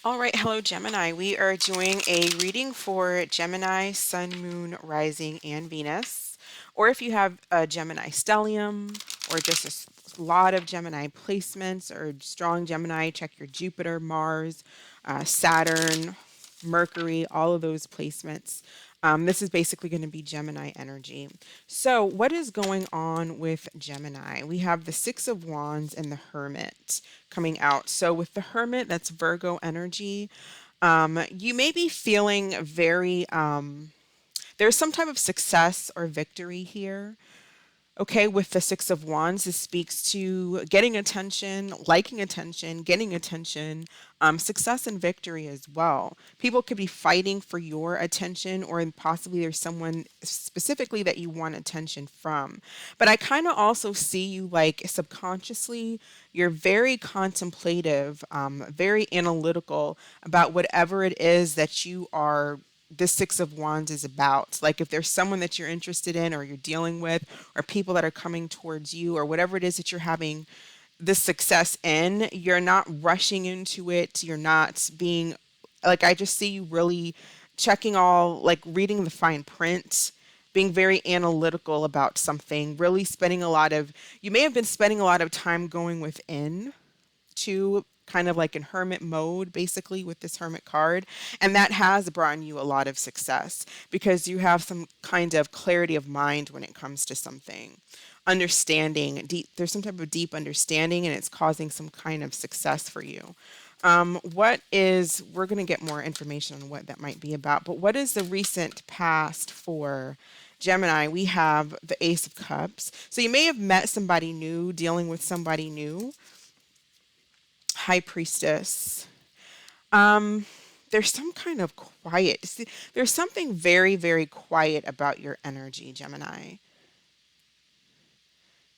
All right, hello Gemini. We are doing a reading for Gemini, Sun, Moon, Rising, and Venus. Or if you have a Gemini stellium or just lot of Gemini placements or strong Gemini, check your Jupiter, Mars, Saturn, Mercury, all of those placements. This is basically going to be Gemini energy. So, what is going on with Gemini? We have the Six of Wands and the Hermit coming out. So, with the Hermit, that's Virgo energy. You may be feeling there's some type of success or victory here. Okay, with the Six of Wands, this speaks to getting attention, liking attention, getting attention, success and victory as well. People could be fighting for your attention, or possibly there's someone specifically that you want attention from. But I kind of also see you like subconsciously, you're very contemplative, very analytical about whatever it is that you are this Six of Wands is about. Like if there's someone that you're interested in or you're dealing with, or people that are coming towards you, or whatever it is that you're having this success in, you're not rushing into it. You're not being like, I just see you really checking all, like reading the fine print, being very analytical about something, really spending a lot of, you may have been spending a lot of time going within to kind of like in hermit mode, basically, with this hermit card. And that has brought you a lot of success because you have some kind of clarity of mind when it comes to something. Understanding, deep, there's some type of deep understanding, and it's causing some kind of success for you. We're going to get more information on what that might be about, but what is the recent past for Gemini? We have the Ace of Cups. So you may have met somebody new, dealing with somebody new. High Priestess. There's some kind of quiet. There's something very, very quiet about your energy, Gemini.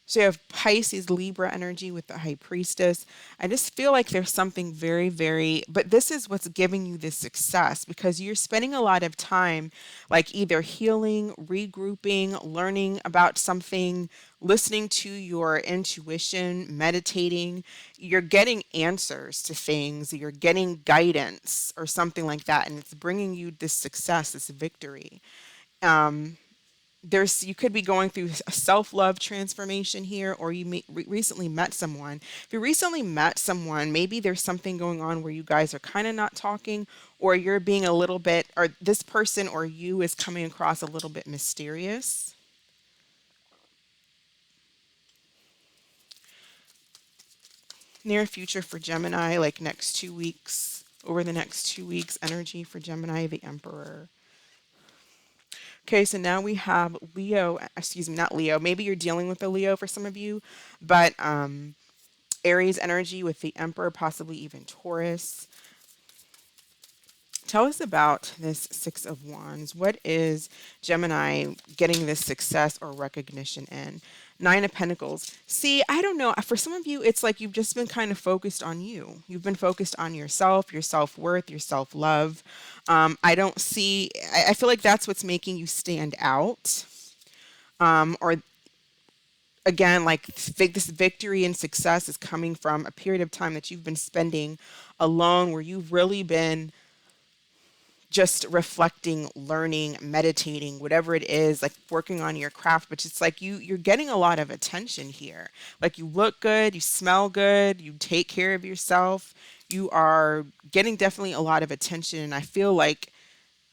So you have Pisces, Libra energy with the High Priestess. I just feel like there's something very, very, but this is what's giving you this success because you're spending a lot of time like either healing, regrouping, learning about something, listening to your intuition, meditating. You're getting answers to things, you're getting guidance or something like that. And it's bringing you this success, this victory. Um, you could be going through a self-love transformation here, or you recently met someone. If you recently met someone, maybe there's something going on where you guys are kind of not talking, or you're being a little bit, or this person or you is coming across a little bit mysterious. Near future for Gemini, like next 2 weeks, over the next 2 weeks, energy for Gemini, the Emperor. Okay, so now we have Leo, excuse me, not Leo. Maybe you're dealing with a Leo for some of you, but Aries energy with the Emperor, possibly even Taurus. Tell us about this Six of Wands. What is Gemini getting this success or recognition in? Nine of Pentacles. See, I don't know. For some of you, it's like you've just been kind of focused on you. You've been focused on yourself, your self-worth, your self-love. I don't see, I feel like that's what's making you stand out. Or again, like this victory and success is coming from a period of time that you've been spending alone, where you've really been just reflecting, learning, meditating, whatever it is, like working on your craft. But it's like you're getting a lot of attention here. Like you look good, you smell good, you take care of yourself. You are getting definitely a lot of attention, and I feel like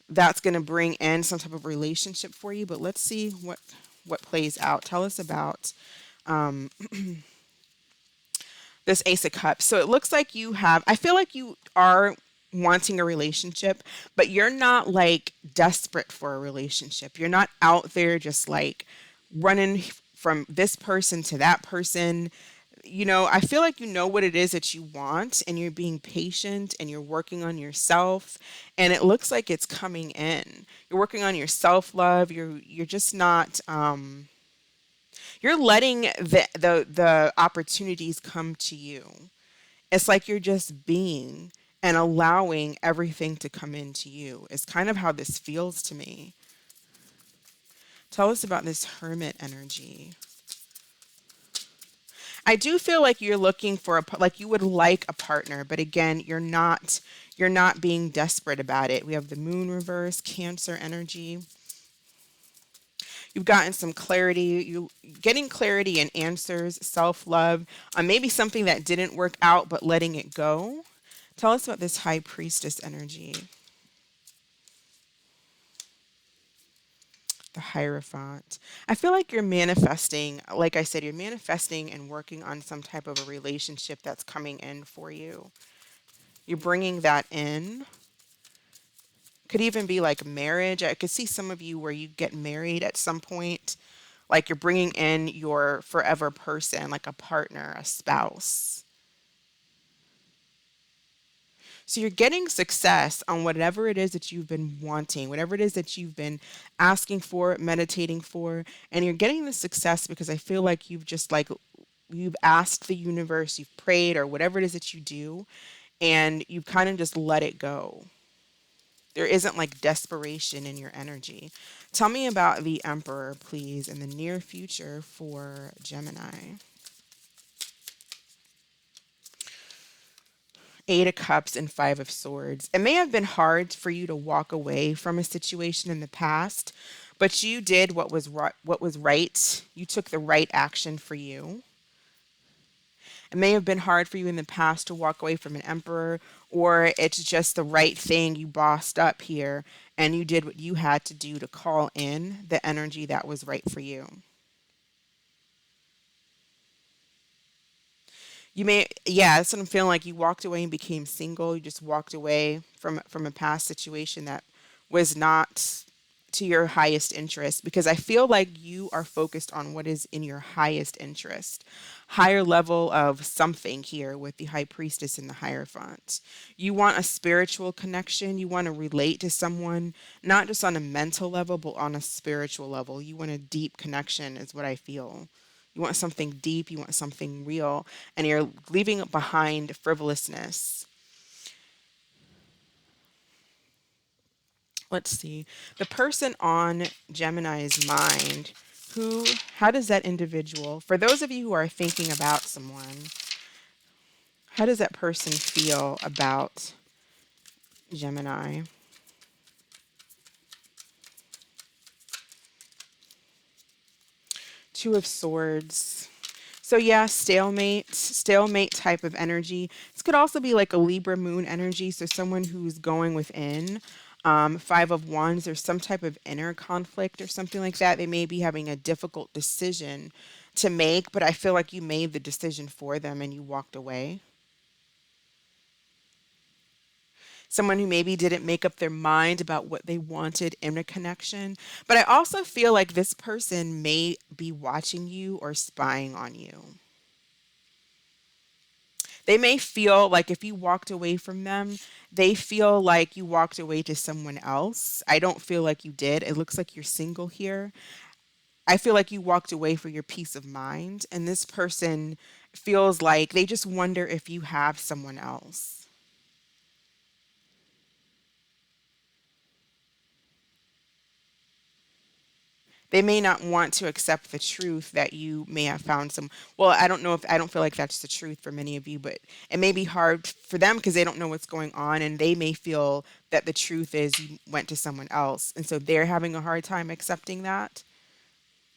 that's going to bring in some type of relationship for you. But let's see what plays out. Tell us about um, this Ace of Cups. So it looks like I feel like you are wanting a relationship, but you're not like desperate for a relationship. You're not out there just like running from this person to that person. I feel like you know what it is that you want, and you're being patient and you're working on yourself, and it looks like it's coming in. You're working on your self-love. You're just not you're letting the opportunities come to you. It's like you're just being and allowing everything to come into you. It's kind of how this feels to me. Tell us about this Hermit energy. I do feel like you're looking for like you would like a partner, but again, you're not being desperate about it. We have the moon reverse, Cancer energy. You've gotten some clarity, you getting clarity and answers, self-love, on maybe something that didn't work out but letting it go. Tell us about this high priestess energy, the Hierophant. I feel like you're manifesting, like I said, you're manifesting and working on some type of a relationship that's coming in for you. You're bringing that in. Could even be like marriage. I could see some of you where you get married at some point. Like you're bringing in your forever person, like a partner, a spouse. So you're getting success on whatever it is that you've been wanting, whatever it is that you've been asking for, meditating for, and you're getting the success because I feel like you've just like you've asked the universe, you've prayed or whatever it is that you do, and you've kind of just let it go. There isn't like desperation in your energy. Tell me about the Emperor, please, in the near future for Gemini. Eight of Cups and Five of Swords. It may have been hard for you to walk away from a situation in the past, but you did what was right. You took the right action for you. It may have been hard for you in the past to walk away from an emperor, or it's just the right thing. You bossed up here and you did what you had to do to call in the energy that was right for you. You may, yeah, that's what I'm feeling like. You walked away and became single. You just walked away from a past situation that was not to your highest interest because I feel like you are focused on what is in your highest interest. Higher level of something here with the high priestess and the hierophant. You want a spiritual connection. You want to relate to someone, not just on a mental level, but on a spiritual level. You want a deep connection, is what I feel. You want something deep, you want something real, and you're leaving behind frivolousness. Let's see. The person on Gemini's mind, who, how does that individual, for those of you who are thinking about someone, how does that person feel about Gemini? Two of Swords. So yeah, stalemate type of energy. This could also be like a Libra Moon energy. So someone who's going within. Five of Wands, there's some type of inner conflict or something like that. They may be having a difficult decision to make, but I feel like you made the decision for them and you walked away. Someone who maybe didn't make up their mind about what they wanted in a connection. But I also feel like this person may be watching you or spying on you. They may feel like if you walked away from them, they feel like you walked away to someone else. I don't feel like you did. It looks like you're single here. I feel like you walked away for your peace of mind. And this person feels like they just wonder if you have someone else. They may not want to accept the truth that you may have found some. Well, I don't know if I don't feel like that's the truth for many of you, but it may be hard for them because they don't know what's going on and they may feel that the truth is you went to someone else. And so they're having a hard time accepting that.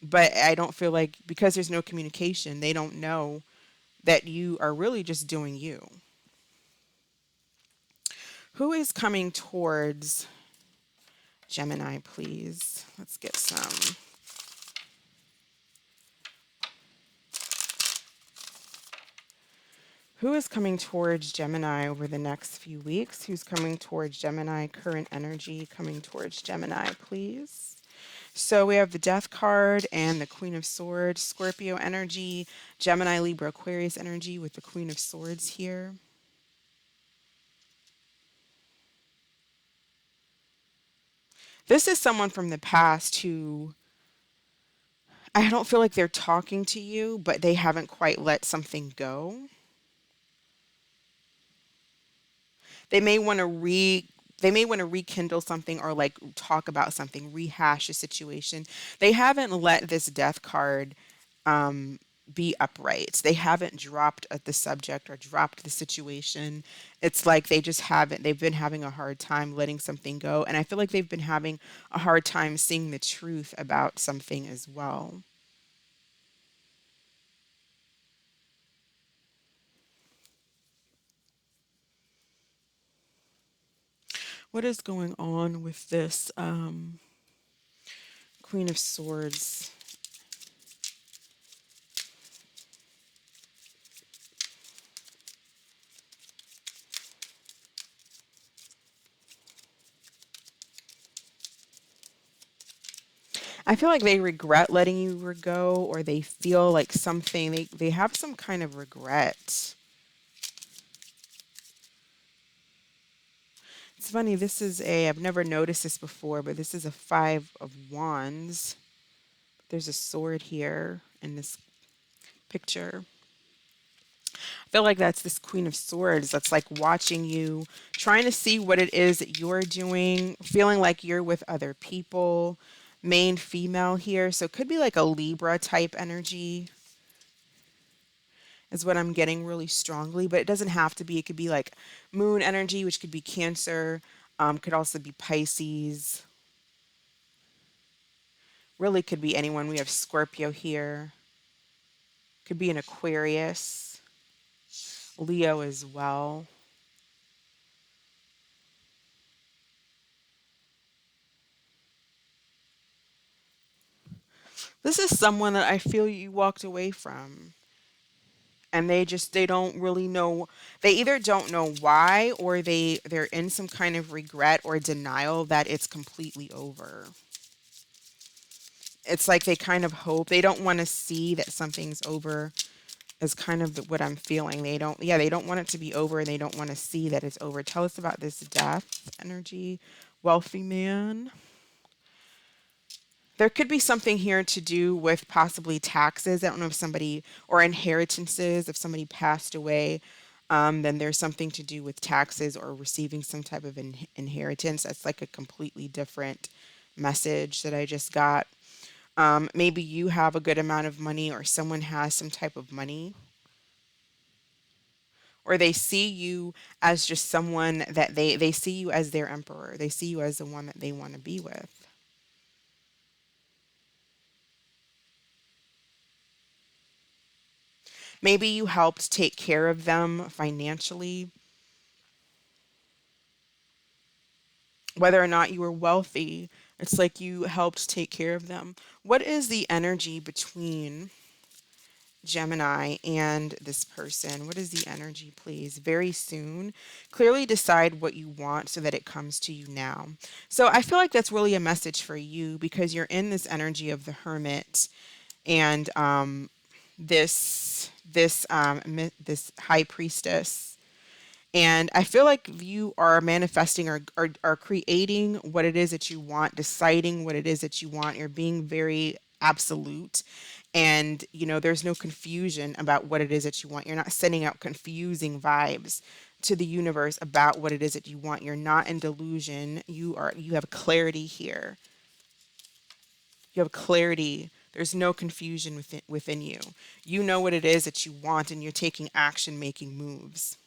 But I don't feel like because there's no communication, they don't know that you are really just doing you. Who is coming towards Gemini, please? Let's get some. Who is coming towards Gemini over the next few weeks? Who's coming towards Gemini? Current energy coming towards Gemini, please. So we have the Death card and the Queen of Swords, Scorpio energy, Gemini, Libra, Aquarius energy with the Queen of Swords here. This is someone from the past who I don't feel like they're talking to you, but they haven't quite let something go. They may want to rekindle something or like talk about something, rehash a situation. They haven't let this death card be upright. They haven't dropped at the subject or dropped the situation. It's like they just haven't, they've been having a hard time letting something go. And I feel like they've been having a hard time seeing the truth about something as well. What is going on with this Queen of Swords? I feel like they regret letting you go, or they feel like something, they have some kind of regret. It's funny, this is a, I've never noticed this before, but this is a Five of Wands. There's a sword here in this picture. I feel like that's this Queen of Swords that's like watching you, trying to see what it is that you're doing, feeling like you're with other people. Main female here. So it could be like a Libra type energy, is what I'm getting really strongly, but it doesn't have to be. It could be like moon energy, which could be Cancer, could also be Pisces, really could be anyone. We have Scorpio here, could be an Aquarius, Leo as well. This is someone that I feel you walked away from, and they don't really know. They either don't know why, or they're in some kind of regret or denial that it's completely over. It's like they kind of hope, they don't want to see that something's over, is kind of what I'm feeling. They don't, yeah, they don't want it to be over, and they don't want to see that it's over. Tell us about this death energy, wealthy man. There could be something here to do with possibly taxes. I don't know if somebody, or inheritances, if somebody passed away, then there's something to do with taxes or receiving some type of inheritance. That's like a completely different message that I just got. Maybe you have a good amount of money, or someone has some type of money, or they see you as just someone that they see you as their emperor. They see you as the one that they want to be with. Maybe you helped take care of them financially, whether or not you were wealthy. It's like you helped take care of them. What is the energy between Gemini and this person? What is the energy, please? Very soon. Clearly decide what you want so that it comes to you now. So I feel like that's really a message for you, because you're in this energy of the hermit, and this high priestess. And I feel like you are manifesting, or creating what it is that you want, deciding what it is that you want. You're being very absolute. And, there's no confusion about what it is that you want. You're not sending out confusing vibes to the universe about what it is that you want. You're not in delusion. You have clarity here. You have clarity. There's no confusion within you. You know what it is that you want, and you're taking action, making moves.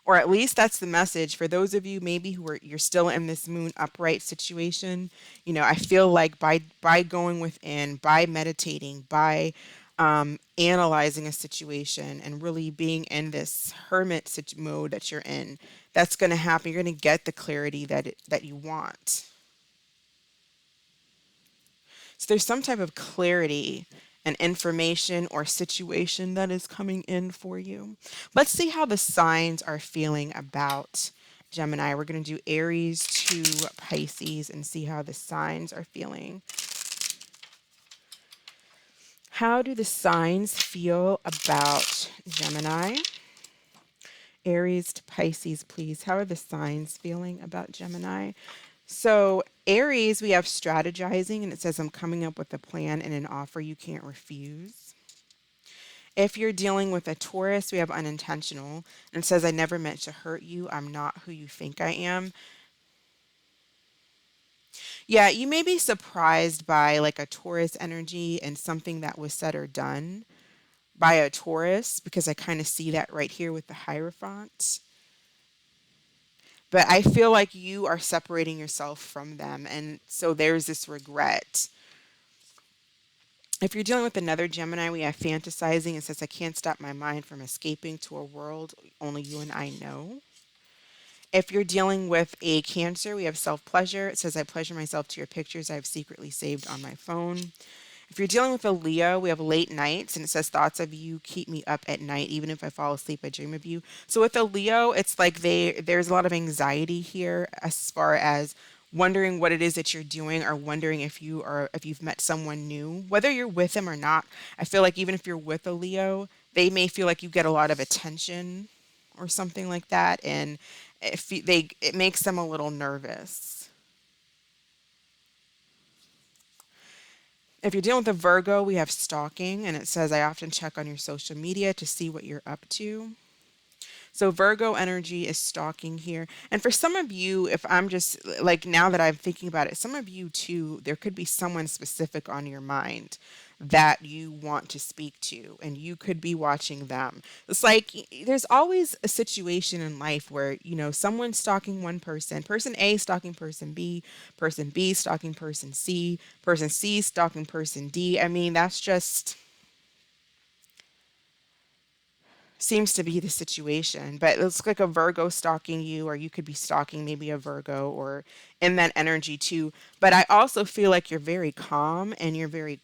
Or at least that's the message for those of you maybe who are, you're still in this moon upright situation. I feel like by going within, by meditating, by analyzing a situation, and really being in this hermit mode that you're in, that's going to happen. You're going to get the clarity that you want. So there's some type of clarity and information or situation that is coming in for you. Let's see how the signs are feeling about Gemini. We're going to do Aries to Pisces and see how the signs are feeling. How do the signs feel about Gemini? Aries to Pisces, please. How are the signs feeling about Gemini? So, Aries, we have strategizing, and it says, I'm coming up with a plan and an offer you can't refuse. If you're dealing with a Taurus, we have unintentional, and it says, I never meant to hurt you. I'm not who you think I am. Yeah, you may be surprised by like a Taurus energy and something that was said or done by a Taurus, because I kind of see that right here with the Hierophant. But I feel like you are separating yourself from them. And so there's this regret. If you're dealing with another Gemini, we have fantasizing. It says, I can't stop my mind from escaping to a world only you and I know. If you're dealing with a Cancer, we have self pleasure. It says, I pleasure myself to your pictures I have secretly saved on my phone. If you're dealing with a Leo, we have late nights, and it says thoughts of you keep me up at night. Even if I fall asleep, I dream of you. So with a Leo, it's like there's a lot of anxiety here as far as wondering what it is that you're doing, or wondering if you've met someone new, whether you're with them or not. I feel like even if you're with a Leo, they may feel like you get a lot of attention or something like that, and it makes them a little nervous. If you're dealing with a Virgo, we have stalking, and it says, I often check on your social media to see what you're up to. So, Virgo energy is stalking here. And for some of you, if I'm just like, now that I'm thinking about it, some of you too, there could be someone specific on your mind that you want to speak to, and you could be watching them. It's like there's always a situation in life where, someone's stalking one person, person A stalking person B stalking person C stalking person D. I mean, that's just seems to be the situation. But it looks like a Virgo stalking you, or you could be stalking maybe a Virgo, or in that energy too. But I also feel like you're very calm, and you're very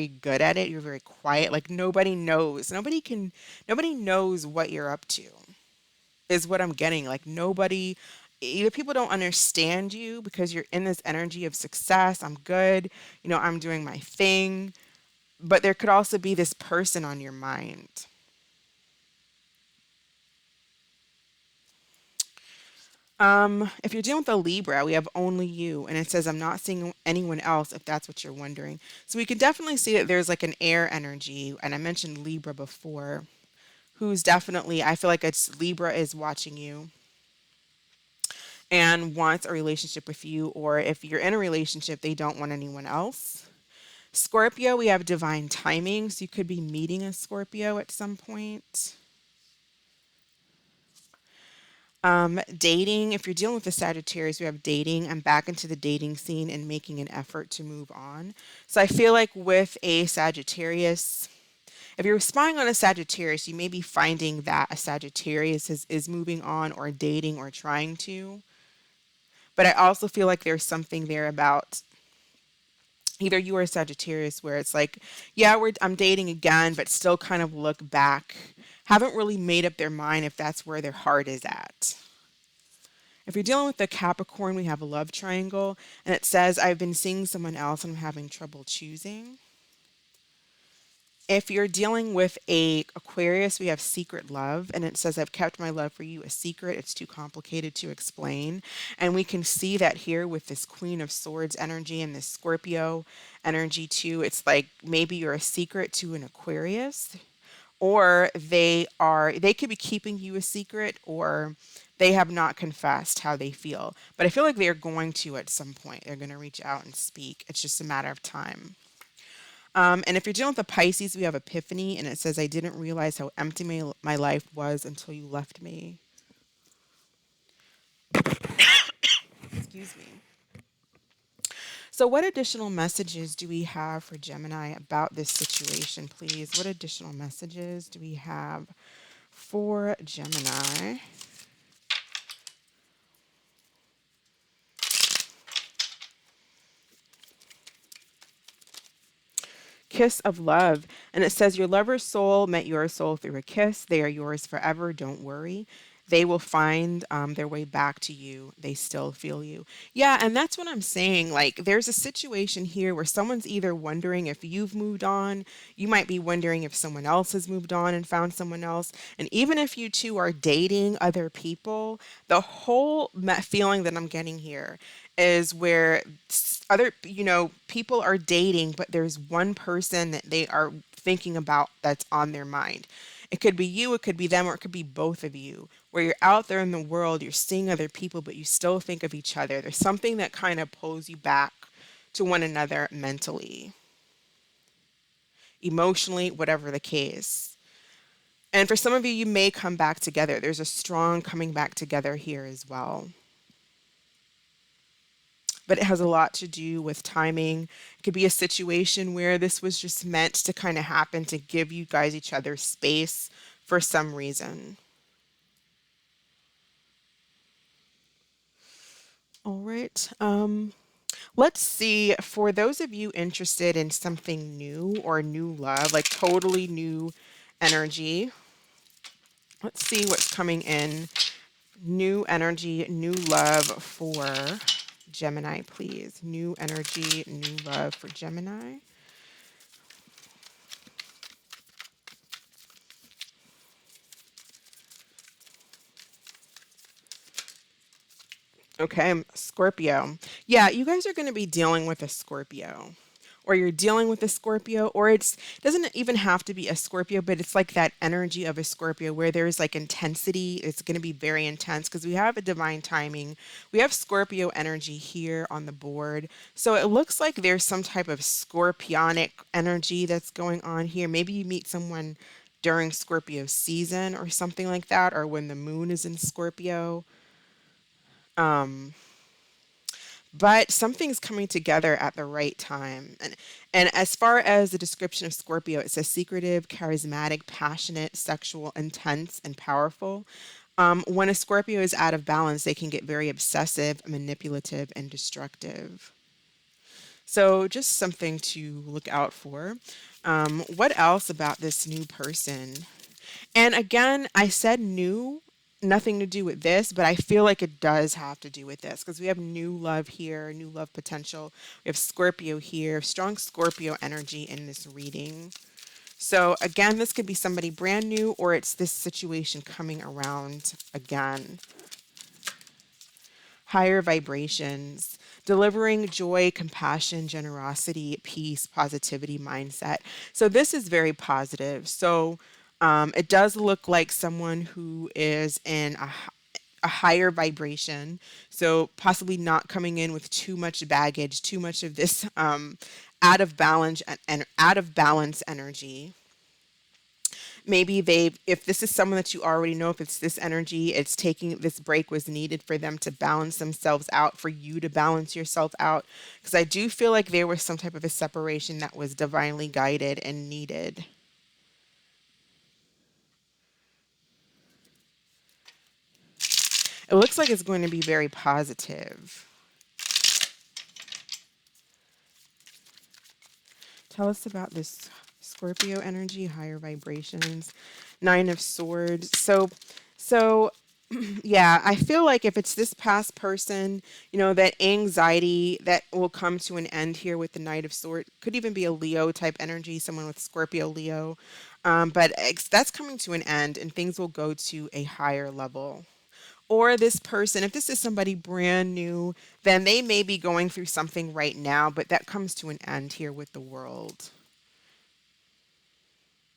good at it. You're very quiet. Like nobody knows. Nobody knows what you're up to. Is what I'm getting. Like nobody, either people don't understand you because you're in this energy of success. I'm good. I'm doing my thing. But there could also be this person on your mind. If you're dealing with a Libra, we have only you, and it says, I'm not seeing anyone else, if that's what you're wondering. So we can definitely see that there's like an air energy, and I mentioned Libra before, who's definitely, I feel like it's Libra is watching you and wants a relationship with you, or if you're in a relationship, they don't want anyone else. Scorpio, we have divine timing, so you could be meeting a Scorpio at some point. Dating, if you're dealing with the Sagittarius, we have dating. I'm back into the dating scene and making an effort to move on. So I feel like with a Sagittarius, if you're spying on a Sagittarius, you may be finding that a Sagittarius is moving on or dating or trying to. But I also feel like there's something there about either you or a Sagittarius where it's like, yeah, I'm dating again, but still kind of look back, haven't really made up their mind if that's where their heart is at. If you're dealing with the Capricorn, we have a love triangle, and it says, I've been seeing someone else and I'm having trouble choosing. If you're dealing with a Aquarius, we have secret love, and it says, I've kept my love for you a secret. It's too complicated to explain. And we can see that here with this Queen of Swords energy and this Scorpio energy too. It's like maybe you're a secret to an Aquarius, or they could be keeping you a secret, or they have not confessed how they feel. But I feel like they're going to at some point. They're going to reach out and speak. It's just a matter of time. And if you're dealing with the Pisces, we have Epiphany, and it says, I didn't realize how empty my life was until you left me. Excuse me. So, what additional messages do we have for Gemini about this situation, please? What additional messages do we have for Gemini? Kiss of love. And it says, your lover's soul met your soul through a kiss. They are yours forever. Don't worry. They will find their way back to you. They still feel you. Yeah, and that's what I'm saying. Like, there's a situation here where someone's either wondering if you've moved on. You might be wondering if someone else has moved on and found someone else. And even if you two are dating other people, the whole feeling that I'm getting here is where other, people are dating, but there's one person that they are thinking about that's on their mind. It could be you, it could be them, or it could be both of you, where you're out there in the world, you're seeing other people, but you still think of each other. There's something that kind of pulls you back to one another mentally, emotionally, whatever the case. And for some of you, you may come back together. There's a strong coming back together here as well. But it has a lot to do with timing. It could be a situation where this was just meant to kind of happen to give you guys each other space for some reason. All right. Let's see. For those of you interested in something new or new love, like totally new energy, let's see what's coming in. New energy, new love for Gemini, please. New energy, new love for Gemini. Okay, Scorpio. Yeah, you guys are going to be dealing with a Scorpio. Or you're dealing with a Scorpio, or it doesn't even have to be a Scorpio, but it's like that energy of a Scorpio where there's like intensity. It's going to be very intense because we have a divine timing. We have Scorpio energy here on the board. So it looks like there's some type of scorpionic energy that's going on here. Maybe you meet someone during Scorpio season or something like that, or when the moon is in Scorpio. But something's coming together at the right time. And as far as the description of Scorpio, it says secretive, charismatic, passionate, sexual, intense, and powerful. When a Scorpio is out of balance, they can get very obsessive, manipulative, and destructive. So just something to look out for. What else about this new person? And again, I said new, nothing to do with this, but I feel like it does have to do with this because we have new love here, new love potential. We have Scorpio here, strong Scorpio energy in this reading. So again, this could be somebody brand new or it's this situation coming around again. Higher vibrations, delivering joy, compassion, generosity, peace, positivity mindset. So this is very positive. So it does look like someone who is in a higher vibration. So possibly not coming in with too much baggage, too much of this out of balance and out of balance energy. Maybe if this is someone that you already know, if it's this energy, it's taking this break was needed for them to balance themselves out, for you to balance yourself out. Because I do feel like there was some type of a separation that was divinely guided and needed. It looks like it's going to be very positive. Tell us about this Scorpio energy, higher vibrations, Nine of Swords. So yeah, I feel like if it's this past person, that anxiety that will come to an end here with the Knight of Swords, could even be a Leo type energy, someone with Scorpio, Leo. But that's coming to an end and things will go to a higher level. Or this person, if this is somebody brand new, then they may be going through something right now, but that comes to an end here with the world.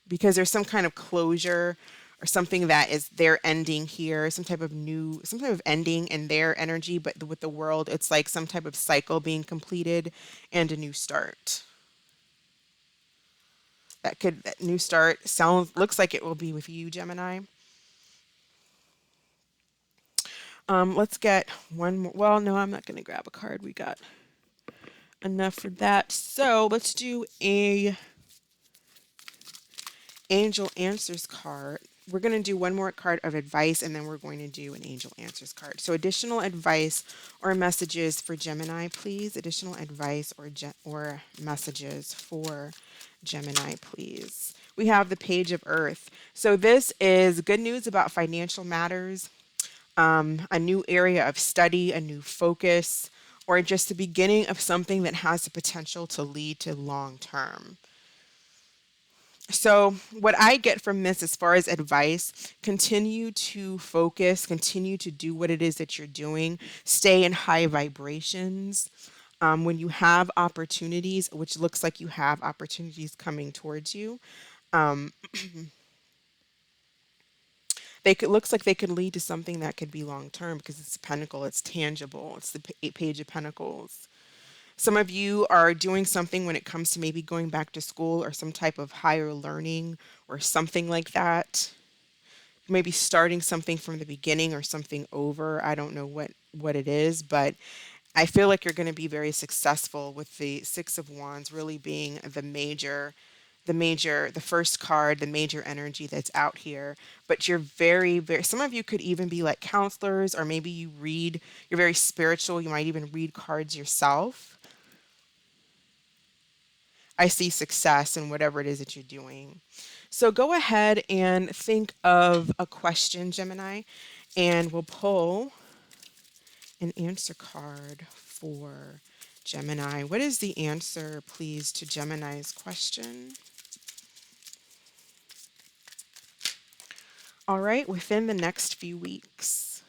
Because there's some kind of closure or something that is their ending here, some type of ending in their energy, but with the world, it's like some type of cycle being completed and a new start. That new start looks like it will be with you, Gemini. Let's get one more. Well, no, I'm not going to grab a card. We got enough for that. So let's do a angel answers card. We're going to do one more card of advice and then we're going to do an angel answers card. So additional advice or messages for Gemini, please. Additional advice or messages for Gemini, please. We have the Page of Earth. So this is good news about financial matters, a new area of study, a new focus, or just the beginning of something that has the potential to lead to long term. So, what I get from this as far as advice, continue to focus, continue to do what it is that you're doing, stay in high vibrations. When you have opportunities, which looks like you have opportunities coming towards you, It looks like they could lead to something that could be long term because it's a pentacle, it's tangible, it's the page of pentacles. Some of you are doing something when it comes to maybe going back to school or some type of higher learning or something like that. Maybe starting something from the beginning or something over. I don't know what it is, but I feel like you're going to be very successful with the 6 of Wands really being the first card, the major energy that's out here. But you're very, very, some of you could even be like counselors, or maybe you're very spiritual. You might even read cards yourself. I see success in whatever it is that you're doing. So go ahead and think of a question, Gemini, and we'll pull an answer card for Gemini. What is the answer, please, to Gemini's question? All right, within the next few weeks.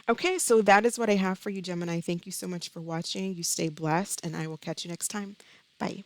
Okay, so that is what I have for you, Gemini. Thank you so much for watching. You stay blessed, and I will catch you next time. Bye.